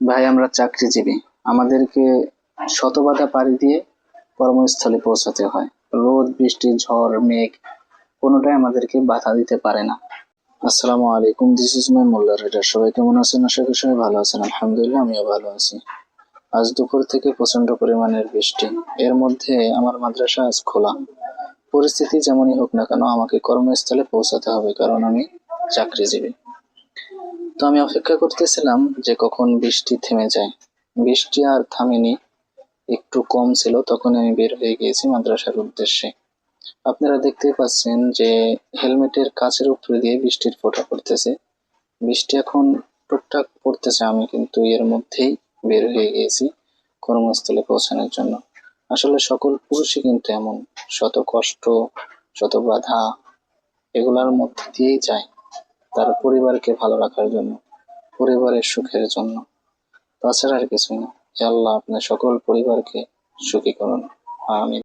ভাই আমরা চাকরিজীবী, আমাদেরকে শত বাধা পাড়ি দিয়ে কর্মস্থলে পৌঁছাতে হয়। রোদ বৃষ্টি ঝড় মেঘ কোনোটাই আমাদেরকে বাধা দিতে পারে না। আসসালামু আলাইকুম, this is my Molla reader. সবাই কেমন আছেন? আশা করি সবাই ভালো আছেন। আলহামদুলিল্লাহ আমিও ভালো আছি। আজ দুপুর থেকে প্রচন্ড পরিমাণের বৃষ্টি, এর মধ্যে আমার মাদ্রাসা আজ খোলা। পরিস্থিতি যেমনই হোক না কেন আমাকে কর্মস্থলে পৌঁছাতে হবে, কারণ আমি চাকরিজীবী। তো আমি অপেক্ষা করতেছিলাম যে কখন বৃষ্টি থেমে যায়। বৃষ্টি আর থামেনি, একটু কম ছিল, তখন আমি বের হয়ে গিয়েছি মাদ্রাসার উদ্দেশ্যে। আপনারা দেখতেই পাচ্ছেন যে হেলমেটের কাচের উপর দিয়ে বৃষ্টির ফোঁটা পড়তেছে। বৃষ্টি এখন টুকটাক পড়তেছে, আমি কিন্তু এর মধ্যেই বের হয়ে গিয়েছি কর্মস্থলে পৌঁছানোর জন্য। আসলে সকল পুরুষই কিন্তু এমন, শত কষ্ট শত বাধা এগুলার মধ্যে দিয়েই যায় তার পরিবারকে ভালো রাখার জন্য, পরিবারের সুখের জন্য, তাছাড়া আর কিছুই না। হে আল্লাহ, আপনার সকল পরিবারকে সুখী করুন, আমিন।